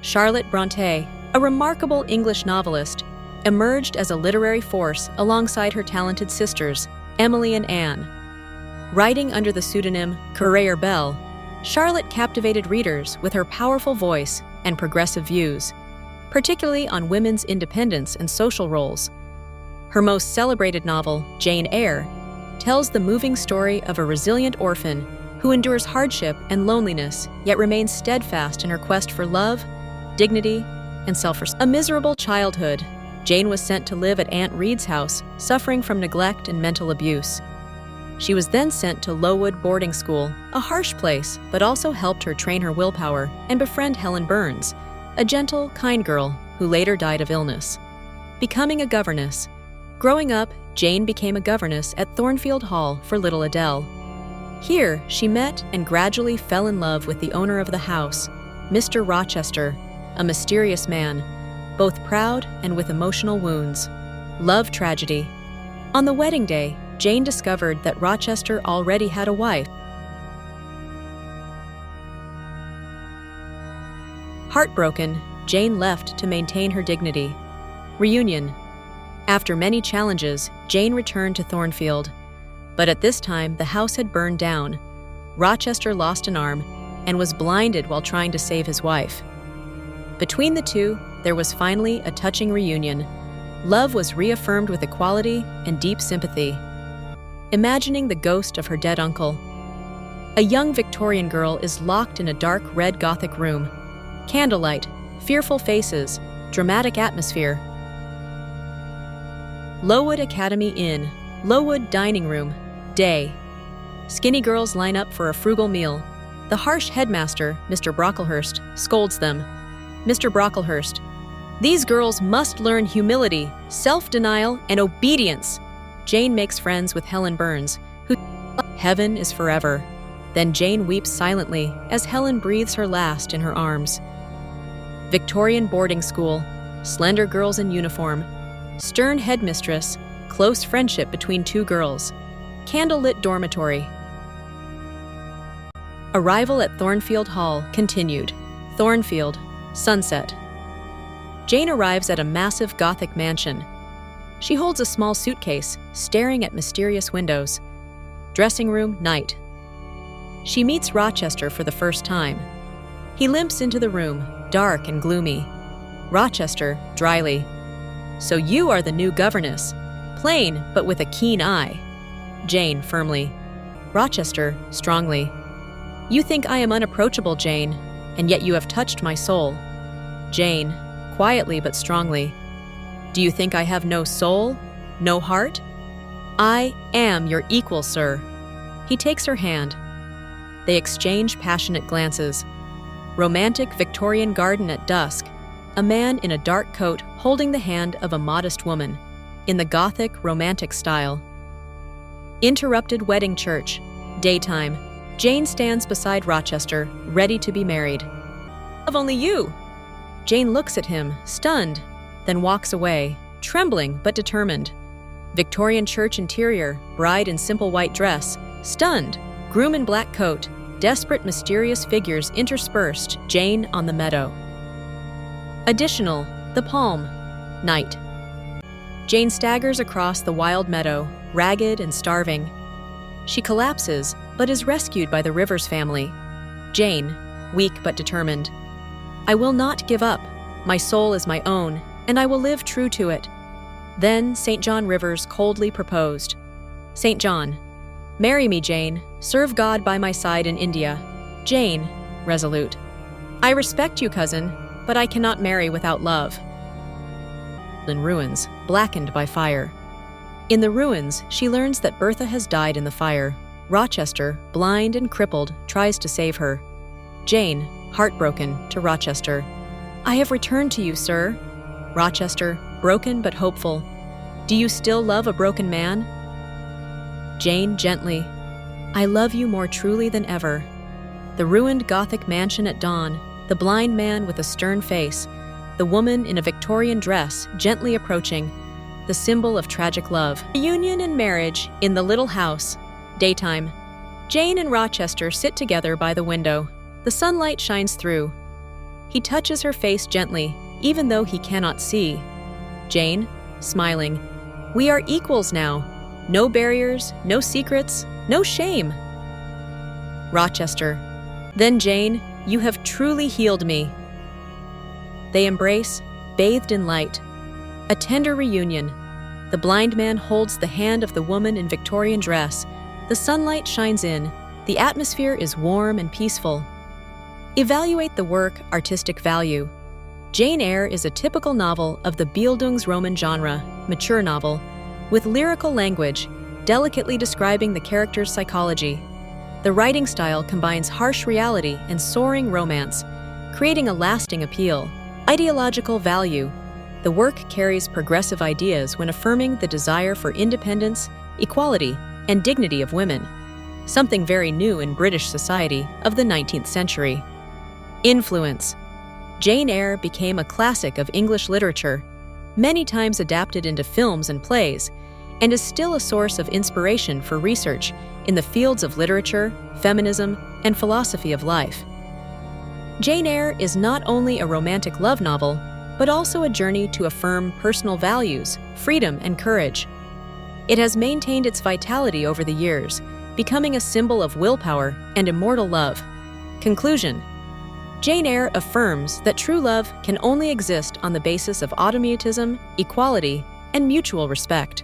Charlotte Brontë, a remarkable English novelist, emerged as a literary force alongside her talented sisters, Emily and Anne. Writing under the pseudonym Currer Bell, Charlotte captivated readers with her powerful voice and progressive views, particularly on women's independence and social roles. Her most celebrated novel, Jane Eyre, tells the moving story of a resilient orphan who endures hardship and loneliness yet remains steadfast in her quest for love, dignity, and self-respect. A miserable childhood, Jane was sent to live at Aunt Reed's house, suffering from neglect and mental abuse. She was then sent to Lowood boarding school, a harsh place, but also helped her train her willpower and befriend Helen Burns, a gentle, kind girl who later died of illness. Becoming a governess. Growing up, Jane became a governess at Thornfield Hall for little Adele. Here, she met and gradually fell in love with the owner of the house, Mr. Rochester, a mysterious man, both proud and with emotional wounds. Love tragedy. On the wedding day, Jane discovered that Rochester already had a wife. Heartbroken, Jane left to maintain her dignity. Reunion. After many challenges, Jane returned to Thornfield. But at this time, the house had burned down. Rochester lost an arm and was blinded while trying to save his wife. Between the two, there was finally a touching reunion. Love was reaffirmed with equality and deep sympathy. Imagining the ghost of her dead uncle. A young Victorian girl is locked in a dark red Gothic room. Candlelight, fearful faces, dramatic atmosphere. Lowood Academy Inn, Lowood Dining Room, day. Skinny girls line up for a frugal meal. The harsh headmaster, Mr. Brocklehurst, scolds them. Mr. Brocklehurst, these girls must learn humility, self-denial, and obedience. Jane makes friends with Helen Burns, who heaven is forever. Then Jane weeps silently as Helen breathes her last in her arms. Victorian boarding school, slender girls in uniform, stern headmistress, close friendship between two girls, candlelit dormitory. Arrival at Thornfield Hall continued. Thornfield, sunset. Jane arrives at a massive Gothic mansion. She holds a small suitcase, staring at mysterious windows. Dressing room, night. She meets Rochester for the first time. He limps into the room, dark and gloomy. Rochester, dryly, so you are the new governess. Plain, but with a keen eye. Jane, firmly. Rochester, strongly. You think I am unapproachable, Jane, and yet you have touched my soul. Jane, quietly but strongly. Do you think I have no soul, no heart? I am your equal, sir. He takes her hand. They exchange passionate glances. Romantic Victorian garden at dusk. A man in a dark coat holding the hand of a modest woman, in the Gothic romantic style. Interrupted wedding church. Daytime. Jane stands beside Rochester, ready to be married. Of only you! Jane looks at him, stunned, then walks away, trembling but determined. Victorian church interior, bride in simple white dress, stunned, groom in black coat, desperate mysterious figures interspersed, Jane on the meadow. Additional, the palm, night. Jane staggers across the wild meadow, ragged and starving. She collapses, but is rescued by the Rivers family. Jane, weak but determined. I will not give up. My soul is my own, and I will live true to it. Then St. John Rivers coldly proposed. St. John, marry me, Jane. Serve God by my side in India. Jane, resolute. I respect you, cousin, but I cannot marry without love. In ruins, blackened by fire. In the ruins, she learns that Bertha has died in the fire. Rochester, blind and crippled, tries to save her. Jane, heartbroken, to Rochester. I have returned to you, sir. Rochester, broken but hopeful. Do you still love a broken man? Jane, gently. I love you more truly than ever. The ruined Gothic mansion at dawn, the blind man with a stern face, the woman in a Victorian dress gently approaching, the symbol of tragic love. Reunion and marriage in the little house. Daytime. Jane and Rochester sit together by the window. The sunlight shines through. He touches her face gently, even though he cannot see. Jane, smiling, "We are equals now. No barriers, no secrets, no shame." Rochester, "Then Jane, you have truly healed me." They embrace, bathed in light. A tender reunion. The blind man holds the hand of the woman in Victorian dress. The sunlight shines in. The atmosphere is warm and peaceful. Evaluate the work, artistic value. Jane Eyre is a typical novel of the Bildungsroman genre, mature novel, with lyrical language, delicately describing the character's psychology. The writing style combines harsh reality and soaring romance, creating a lasting appeal. Ideological value. The work carries progressive ideas when affirming the desire for independence, equality, and dignity of women, something very new in British society of the 19th century. Influence. Jane Eyre became a classic of English literature, many times adapted into films and plays, and is still a source of inspiration for research in the fields of literature, feminism, and philosophy of life. Jane Eyre is not only a romantic love novel, but also a journey to affirm personal values, freedom, and courage. It has maintained its vitality over the years, becoming a symbol of willpower and immortal love. Conclusion. Jane Eyre affirms that true love can only exist on the basis of automatism, equality, and mutual respect.